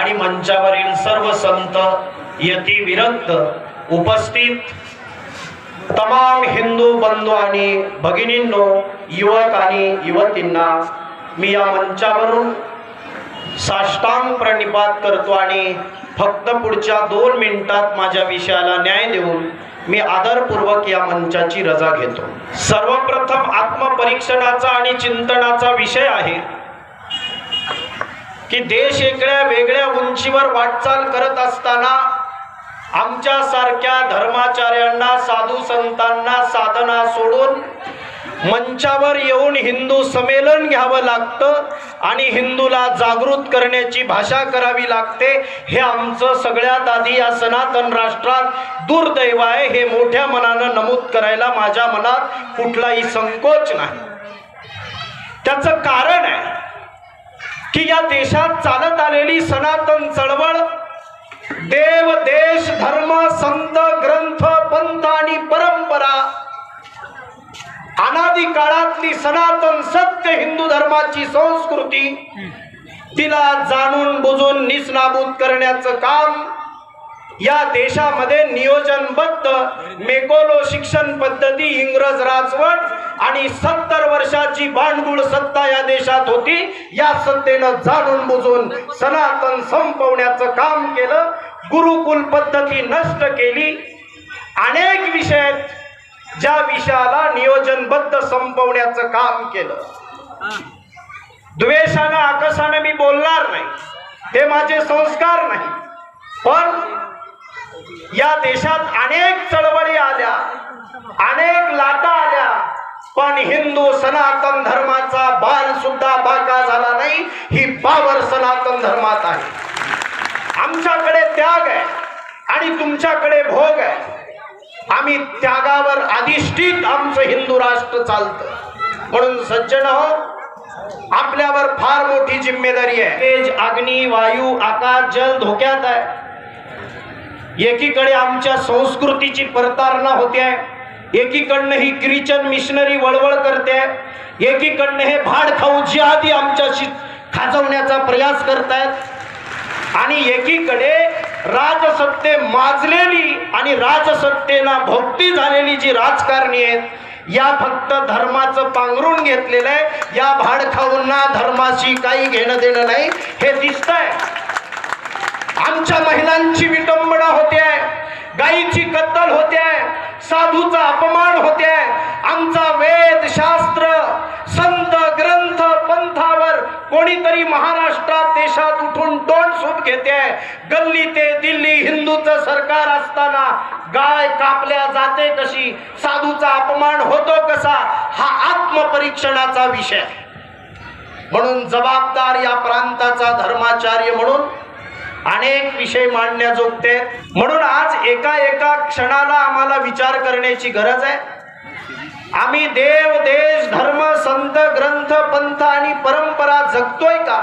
आणि मंचावरील सर्व संत यती विरक्त उपस्थित तमाम हिंदू बंधू आणि भगिनींनो, युवक आणि युवतींना मी या मंचावरून साष्टांग प्रणिपात करतो आणि फक्त पुढच्या 2 मिनिटात माझ्या विषयाला न्याय देऊन मी आदरपूर्वक या मंचाची रजा घेतो। सर्वप्रथम आत्मपरीक्षणाचा आणि चिंतनाचा विषय आहे की देश एका वेगळ्या उंचीवर वाटचाल करत असताना आमच्या सारख्या धर्माचार्यांना, साधू संतांना साधना सोडून मंचावर येऊन हिंदू संमेलन घ्यावं लागतं आणि हिंदूला जागृत करण्याची भाषा करावी लागते। हे आमचं सगळ्यात आधी या सनातन राष्ट्रात दुर्दैव आहे। हे मोठ्या मनानं नमूद करायला माझ्या मनात कुठलाही संकोच नाही। त्याचं कारण आहे की या देशात चालत आलेली सनातन चळवळ देव, देश, धर्म, संत, ग्रंथ, पंथ आणि परंपरा, अनादी काळातली सनातन सत्य हिंदू धर्माची संस्कृती, तिला जाणून बुजून निष्णाबूत करण्याचं काम या देशामध्ये नियोजनबद्ध मेकोलो शिक्षण पद्धती, इंग्रज राजवट आणि 70 वर्षाची भांडगुळ सत्ता या देशात होती। या सत्तेनं जाणून बुजून सनातन संपवण्याचं काम केलं। गुरुकुल पद्धती नष्ट केली। अनेक विषय ज्या विषयाला नियोजनबद्ध संपवण्याचं काम केलं। द्वेषानं आकाशानं मी बोलणार नाही, ते माझे संस्कार नाही, पण या देशात अनेक चळवळी आल्या, अनेक लाटा आल्या, पण हिंदू सनातन धर्माचा बाण सुद्धा बाका झाला नाही। ही पावर सनातन धर्मात आहे। आमच्याकडे त्याग आहे आणि तुमच्याकडे भोग आहे। आम्ही त्यागावर अधिष्ठित आमचं हिंदू राष्ट्र चालतं। म्हणून सज्जन हो, आपल्यावर फार मोठी जिम्मेदारी आहे। तेज, अग्नी, वायू, आकाश, जल धोक्यात आहे। एकीकडे आमच्या संस्कृतीची परतारणा होते आहे, एकीकडनं ही ख्रिश्चन मिशनरी वळवळ करते, एकीकडनं हे भाड खाऊ जिहादी आमच्याशी खाजवण्याचा प्रयास करतायत आणि एकीकडे राजसत्ते माजलेली आणि राजसत्तेला भोवती झालेली जी राजकारणी आहेत, या फक्त धर्माचं पांघरून घेतलेलं आहे। या भाडखाऊंना धर्माशी काही घेणं देणं नाही, हे दिसतंय। आमच्या महिलांची विटंबना होते आहे, गायीची कत्तल होते आहे, साधूचा अपमान होते आहे। आमचा वेद, शास्त्र, संत, ग्रंथ, पंथावर कोणीतरी महाराष्ट्रात देशात उठून तोंड सूप घेते आहे। गल्ली ते दिल्ली हिंदूचं सरकार असताना गाय कापल्या जाते कशी, साधूचा अपमान होतो कसा, हा आत्मपरीक्षणाचा विषय। म्हणून जबाबदार या प्रांताचा धर्माचार्य म्हणून अनेक विषय मांडण्याजोगते। म्हणून आज एका क्षणाला आम्हाला विचार करण्याची गरज आहे। आम्ही देव, देश, धर्म, संत, ग्रंथ, पंथ आणि परंपरा जगतोय का?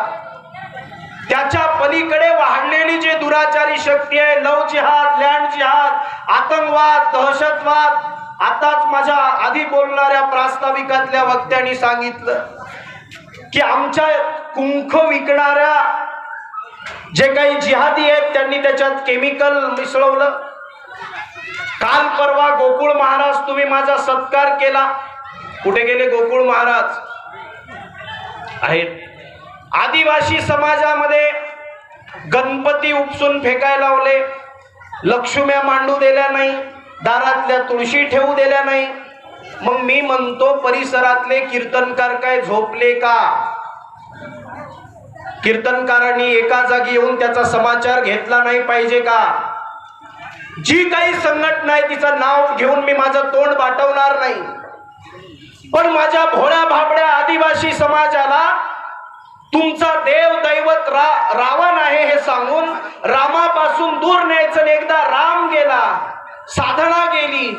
त्याच्या पलीकडे वाढलेली जी दुराचारी शक्ती आहे, लव जिहाद, लँड जिहाद, आतंकवाद, दहशतवाद, आताच माझ्या आधी बोलणाऱ्या प्रास्ताविकातल्या वक्त्यांनी सांगितलं की आमच्या कुंख विकणाऱ्या जे काही जिहादी आहेत त्यांनी त्याच्यात केमिकल मिसळवलं। काल परवा गोकुळ महाराज, तुम्ही माझा सत्कार केला, कुठे गेले गोकुळ महाराज? आहेत। आदिवासी समाजामध्ये गणपती उपसून फेकायला लावले, लक्ष्म्या मांडू दिल्या नाही, दारातल्या तुळशी ठेवू दिल्या नाही। मग मी म्हणतो, परिसरातले कीर्तनकार काय झोपले का? कीर्तनकारांनी एका जागी येऊन त्याचा समाचार घेतला नाही पाहिजे का? जी काही संघटना आहे तिचं नाव घेऊन मी माझं तोंड बाटवणार नाही, पण माझ्या भोळ्या भाबड्या आदिवासी समाजाला तुमचा देव दैवत रावण आहे हे सांगून रामापासून दूर न्यायचं। एकदा राम गेला, साधना गेली,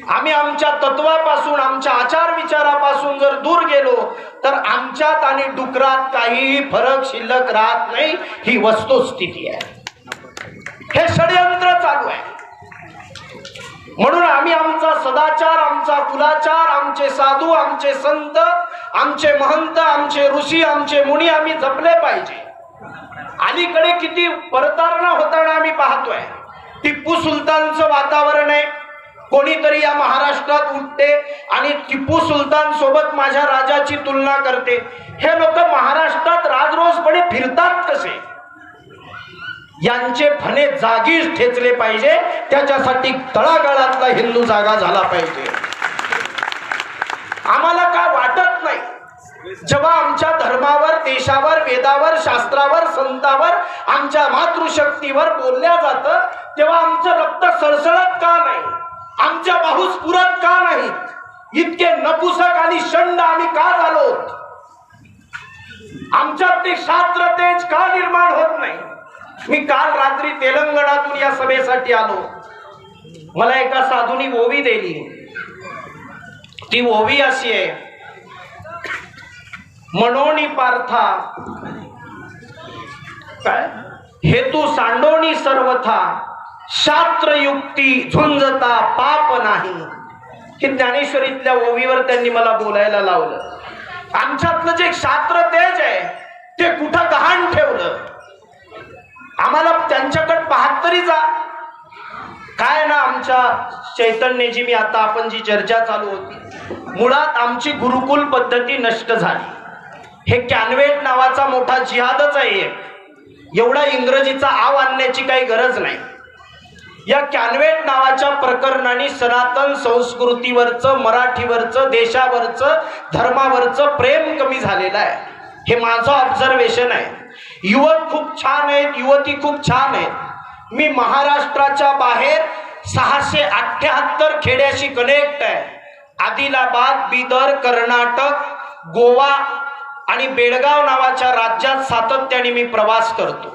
आम्ही आमच्या तत्वापासून, आमच्या आचार विचारापासून जर दूर गेलो तर आमच्यात आणि डुकरात काहीही फरक शिल्लक राहत नाही। ही वस्तुस्थिती आहे, हे षडयंत्र चालू आहे। म्हणून आम्ही आमचा सदाचार, आमचा कुलाचार, आमचे साधू, आमचे संत, आमचे महंत, आमचे ऋषी, आमचे मुनी आम्ही जपले पाहिजे। अलीकडे किती परतारणा होताना आम्ही पाहतोय. टिप्पू सुलतानचं वातावरण आहे. कोणीतरी या महाराष्ट्रात उठते आणि टिप्पू सुलतान सोबत माझ्या राजाची तुलना करते. हे लोक महाराष्ट्रात राजरोसपणे फिरतात कसे? यांचे फणे जागीच ठेचले पाहिजे. त्याच्यासाठी तळागाळातला हिंदू जागा झाला पाहिजे. आम्हाला काय वाटत नाही जेव्हा आमच्या धर्मावर, देशावर, वेदावर, शास्त्रावर, संतावर, आमच्या मातृशक्तीवर बोलल्या जातं, तेव्हा आमचं रक्त सळसळत का नाही? आमच्या बाहू स्फुरत का नाहीत? इतके नपुसक आणि शंड आम्ही का झालो? आमच्यात ते शास्त्र तेज का निर्माण होत नाही? मी काल रात्री तेलंगणातून या सभेसाठी आलो. मला एका साधूनी ओवी दिली. ती ओवी अशी आहे, मनोनी पार्था काय हेतू सांडोनी सर्वथा, शास्त्रयुक्ती झुंजता पाप नाही. हे ज्ञानेश्वरीतल्या ओवीवर त्यांनी मला बोलायला लावलं. आमच्यातलं जे शास्त्र तेज आहे ते कुठं गहाण ठेवलं? आम्हाला त्यांच्याकडे पाहत तरी जा. काय ना आमच्या चैतन्यजी, मी आता आपण जी चर्चा चालू होती, मुळात आमची गुरुकुल पद्धती नष्ट झाली. हे कॅनवेट नावाचा मोठा जिहादच आहे. एवढा इंग्रजीचा आव आणण्याची काही गरज नाही. या कॅनवेट नावाच्या प्रकरणाने सनातन संस्कृतीवरचं, मराठीवरचं, देशावरचं, धर्मावरचं प्रेम कमी झालेलं आहे. हे माझं ऑब्झर्वेशन आहे. युवक खूप छान आहेत, युवती खूप छान आहेत. मी महाराष्ट्राच्या बाहेर 678 खेड्याशी कनेक्ट आहे. आदिलाबाद, बिदर, कर्नाटक, गोवा आणि बेळगाव नावाच्या राज्यात सातत्याने मी प्रवास करतो.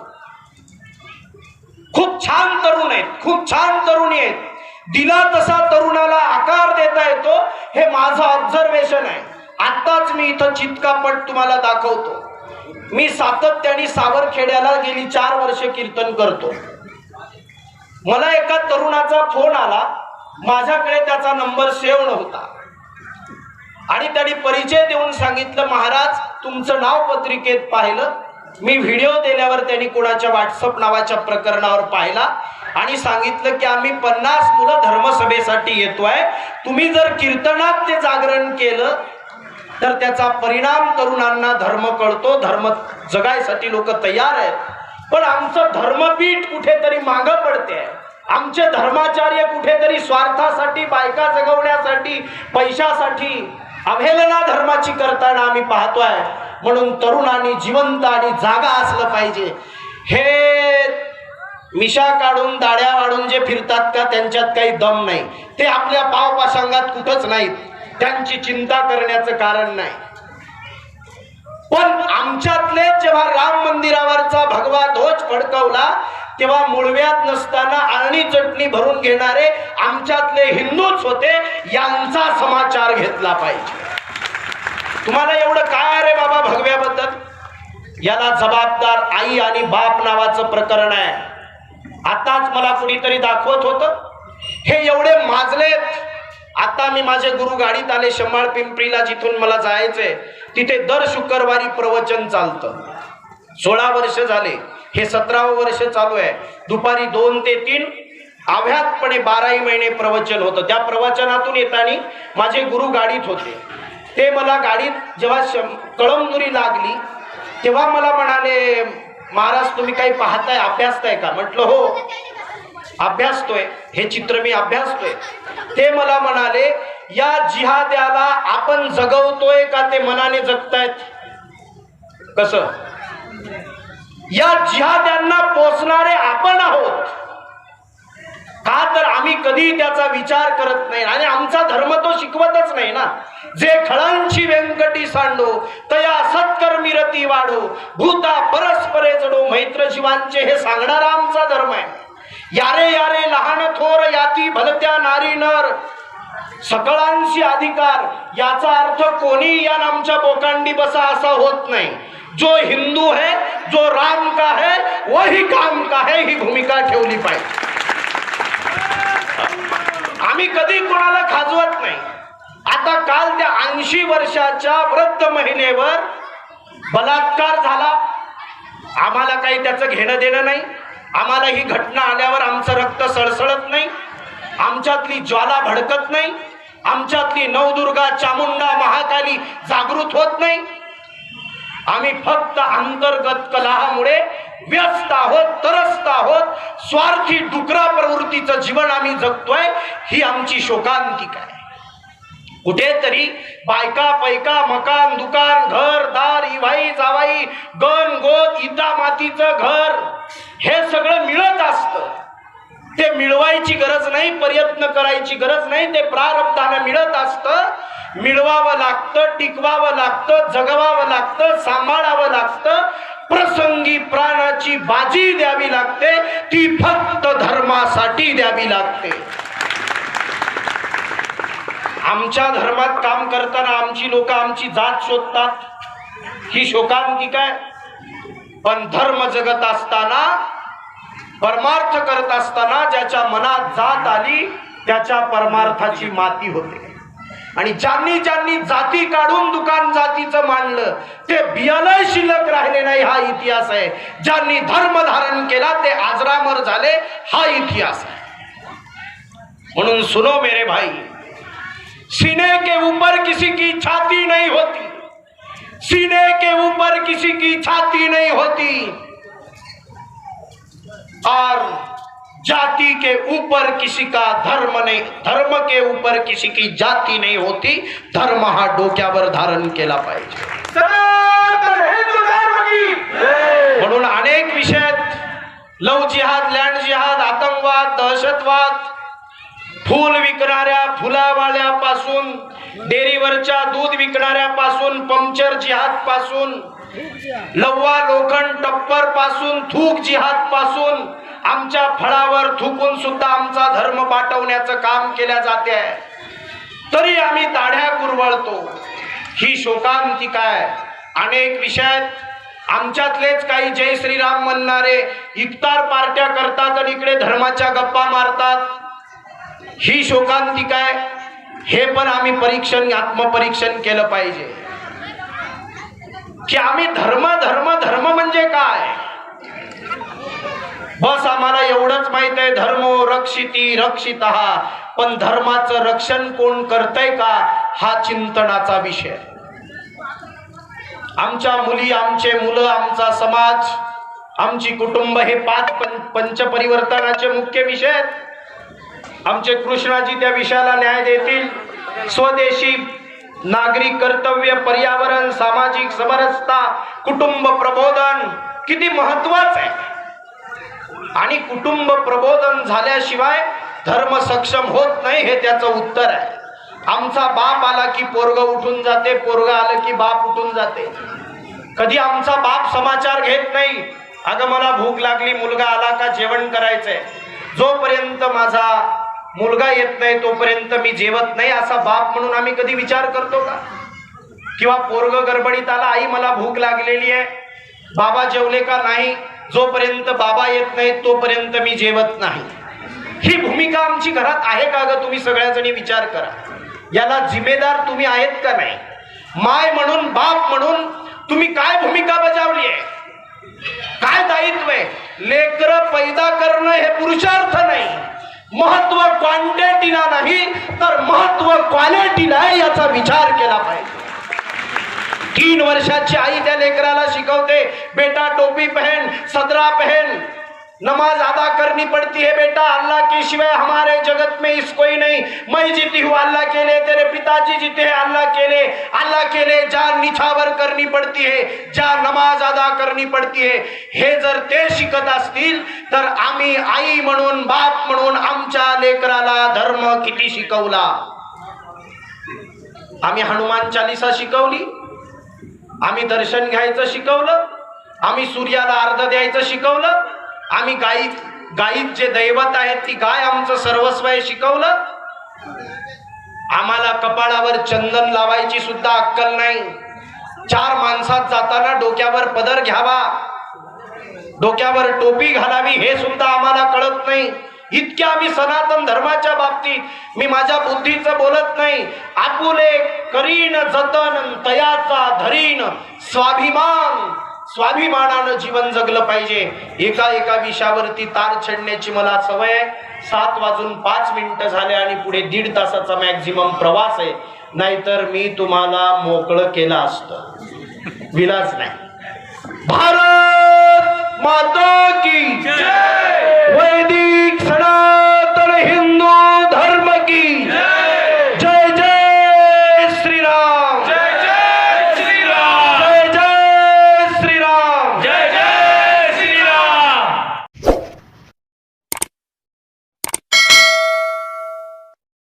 खूप छान तरुण आहेत, खूप छान तरुणी आहेत. दिला तसा तरुणाला आकार देता येतो, हे माझं ऑब्झर्वेशन आहे. आताच मी इथं चितकापट तुम्हाला दाखवतो. मी सातत्याने सावरखेड्याला गेली 4 वर्ष कीर्तन करतो. मला एका तरुणाचा फोन आला. माझ्याकडे त्याचा नंबर सेव्ह नव्हता आणि त्यांनी परिचय देऊन सांगितलं, महाराज तुमचं नाव पत्रिकेत पाहिलं. मी व्हिडिओ दिल्यावर त्यांनी कोणाच्या व्हॉट्सअप नावाच्या प्रकरणावर पाहिला आणि सांगितलं की आम्ही 50 मुलं धर्मसभेसाठी येतोय. तुम्ही जर कीर्तनात ते जागरण केलं तर त्याचा परिणाम तरुणांना धर्म कळतो, धर्म जगायसाठी लोक तयार आहेत. पण आमचं धर्मपीठ कुठेतरी मागं पडते. आमचे धर्माचार्य कुठेतरी स्वार्थासाठी, बायका जगवण्यासाठी, पैशासाठी अवहेलना धर्माची करताना आम्ही पाहतोय. म्हणून तरुणांनी जिवंत आणि जागा असलं पाहिजे. हे मिशा काढून, दाढ्या वाढून जे फिरतात का, त्यांच्यात काही दम नाही. ते आपल्या पावपाशांगात कुठंच नाहीत. त्यांची चिंता करण्याचं कारण नाही. पण आमच्यातले जेव्हा राम मंदिरावरचा भगवा ध्वज फडकवला तेव्हा मुळव्यात नसताना आळणी चटणी भरून घेणारे आमच्यातले हिंदूच होते. यांचा समाचार घेतला पाहिजे. तुम्हाला एवढं काय रे बाबा भगव्याबद्दल? याला जबाबदार आई आणि बाप नावाचं प्रकरण आहे. आताच मला कुणीतरी दाखवत होतं. हे एवढे माजलेत. आता मी माझे गुरु गाडीत आले शंभाळ पिंपरीला, जिथून मला जायचंय. तिथे दर शुक्रवारी प्रवचन चालतं. 16 वर्ष झाले. हे 17वं वर्ष चालू आहे. दुपारी 2 ते 3 अव्याहतपणे 12 महिने प्रवचन होतं. त्या प्रवचनातून येताना माझे गुरु गाडीत होते. ते मला गाडीत जेव्हा कळमनुरी लागली तेव्हा मला म्हणाले, महाराज तुम्ही काही पाहताय, अभ्यासताय का? म्हटलं हो अभ्यासतोय, हे चित्र मी अभ्यासतोय. ते मला म्हणाले, या जिहाद्याला आपण जगवतोय का ते मनाने जगतायत? कसं? या जिहाद्यांना पोचणारे आपण आहोत का? तर आम्ही कधी त्याचा विचार करत नाही आणि आमचा धर्म तो शिकवतच नाही ना. जे खळांची व्यंकटी सांडो तया सत्कर्मी रती वाढो, भूता परस्परे जडो मैत्र जीवांचे, हे सांगणारा आमचा धर्म आहे. यारे यारे लहान थोर याती भलत्या नारी नर, सकळांशी अधिकार. याचा अर्थ कोणी या आमच्या बोकांडी बसा असा होत नाही. जो हिंदू है, जो राम का है, वही काम का है, ही भूमिका ठेवली पाहिजे. आम्ही कधी कोणाला खाजवत नाही. आता काल त्या 80 वर्षाच्या वृद्ध महिलेवर बलात्कार झाला. आम्हाला काही त्याचं घेणं देणं नाही. आम्हाला ही घटना आल्यावर आमचं रक्त सळसळत नाही, आमच्यातली ज्वाला भडकत नाही, आमच्यातली नवदुर्गा, चामुंडा, महाकाली जागृत होत नाही. आम्ही फक्त अंतर्गत कलहामुळे व्यस्त आहोत, त्रस्त आहोत, स्वार्थी डुकरा प्रवृत्तीचं जीवन आम्ही जगतोय. ही आमची शोकांतिका आहे. कुठेतरी बायका पैका, मकान, दुकान, घर दार, इवाई जावाई, गण गोत, इटा मातीचं घर, हे सगळं मिळत असतं. ते मिळवायची गरज नाही, प्रयत्न करायची गरज नाही, ते प्रारब्धानं मिळत असतं. मिळवावं लागतं, टिकवावं लागतं, जगवावं लागतं, सांभाळावं लागतं. प्रसंगी प्राणाची बाजी द्यावी लागते, ती फक्त धर्मासाठी द्यावी लागते. आमच्या धर्मात काम करताना आमची लोक आमची जात शोधतात, ही शोकांतिका आहे. पण धर्म जगत असताना, परमार्थ करत असताना ज्याच्या मनात जात आली त्याच्या परमार्थाची माती होते. आणि ज्यांनी ज्यांनी जाती काढून दुकान जातीचं मांडलं ते बियालय शिल्लक राहिले नाही, हा इतिहास आहे. ज्यांनी धर्म धारण केला ते आजरामर झाले, हा इतिहास आहे. म्हणून सुनो मेरे भाई, सीने के ऊपर किसी की छाती नहीं होती, सीने के ऊपर किसी की छाती नहीं होती, और जाति के ऊपर किसी का धर्म नहीं, धर्म के ऊपर किसी की जाती नहीं होती. धर्म हा डोक्यावर धारण केला पाहिजे. म्हणून अनेक विषयात लव जिहाद, लँड जिहाद, आतंकवाद, दहशतवाद, फूल विकणाऱ्या फुलावाल्यापासून, डेअरीवरच्या दूध विकणाऱ्यापासून, पंक्चर जिहाद पासून, लव्वा लोखंड टप्पर पासून, थूक जिहाद पासून, आमच्या फळावर थुकून सुद्धा आमचा धर्म पाठवण्याचं काम केल्या जाते आहे. तरी आम्ही दाढ्या कुरवळतो. ही शोकांतिका आहे. अनेक विषयात आमच्यातलेच काही जय श्रीराम म्हणणारे इफ्तार पार्ट्या करतात आणि इकडे धर्माच्या गप्पा मारतात. ही शोकांतिका आहे. हे पण आम्ही परीक्षण, आत्मपरीक्षण केलं पाहिजे की आम्ही धर्म धर्म धर्म म्हणजे काय. बस आम्हाला एवढंच माहित आहे, धर्मो रक्षिती रक्षितः, पण धर्माचं रक्षण कोण करतंय का, हा चिंतनाचा विषय. आमच्या मुली, आमचे मुलं, आमचा समाज, आमची कुटुंब हे 5 पंचपरिवर्तनाचे मुख्य विषय आहेत. आमचे कृष्णाजी त्या विषयाला न्याय देतील. स्वदेशी, नागरिक कर्तव्य, पर्यावरण, सामाजिक समरसता, कुटुंब प्रबोधन किती महत्वाचं आहे. आणि कुटुंब प्रबोधन झाल्याशिवाय धर्म सक्षम होत नाही, हे त्याचं उत्तर आहे. आमचा बाप आला की पोरग उठून जाते, पोरग आलं की बाप उठून जाते. कधी आमचा बाप समाचार घेत नाही, अगं मला भूक लागली, मुलगा आला का जेवण करायचंय, जोपर्यंत माझा मुलगा येत नाही तोपर्यंत मी जेवत नाही, असा बाप म्हणून आम्ही कधी विचार करतो का. किंवा पोरग गडबडीत आला, आई मला भूक लागलेली आहे, बाबा जेवले का नाही, जोपर्यंत बाबा येत नाही तोपर्यंत मी जेवत नाही. ही भूमिका आमची घरात आहे का ग, तुम्ही सगळ्याजणी विचार करा. याला जिम्मेदार तुम्ही आहेत का नाही. माय म्हणून, बाप म्हणून तुम्ही काय भूमिका बजावली आहे, काय दायित्व आहे. लेकरं पैदा करणं हे पुरुषार्थ नाही, महत्व क्वांटिटीला नाही तर महत्व क्वालिटीला आहे, याचा विचार केला पाहिजे. 3 वर्षाची आई त्या लेकराला शिकवते, बेटा टोपी पहन, सदरा पहन, नमाज अदा करनी पड़ती है बेटा, अल्लाह के सिवाय हमारे जगत में इस कोई नहीं, मैं जीती हूँ अल्लाह के लिए, तेरे पिताजी जीते हैं अल्लाह के लिए जान निछावर करनी पड़ती है, जान नमाज अदा करनी पड़ती है. हे जर ते शिकत असतील तर आम्ही आई म्हणून, बाप म्हणून आमच्या लेकराला धर्म किती शिकवला. आम्ही हनुमान चालीसा शिकवली, आम्ही दर्शन घ्यायचं शिकवलं, आम्ही सूर्याला अर्घ द्यायचं शिकवलं, आम्ही गायीत जे दैवत आहेत ती गाय आमचं सर्वस्व आहे शिकवलं. आम्हाला कपाळावर चंदन लावायची सुद्धा अक्कल नाही. 4 माणसात जाताना डोक्यावर पदर घ्यावा, डोक्यावर टोपी घालावी, हे सुद्धा आम्हाला कळत नाही. इतक्या आम्ही सनातन धर्माच्या बाबतीत, मी माझ्या बुद्धीचं बोलत नाही, आपुले करीन जतन तयाचा धरीन स्वाभिमान स्वाभिमानानं जीवन जगलं पाहिजे. एका एका विषयावरती तार छेडण्याची मला सवय आहे. 7:05 झाले आणि पुढे 1.5 तासाचा मॅक्झिमम प्रवास आहे. नाहीतर मी तुम्हाला मोकळं केलं असतं. विलाज नाही. भारत माता की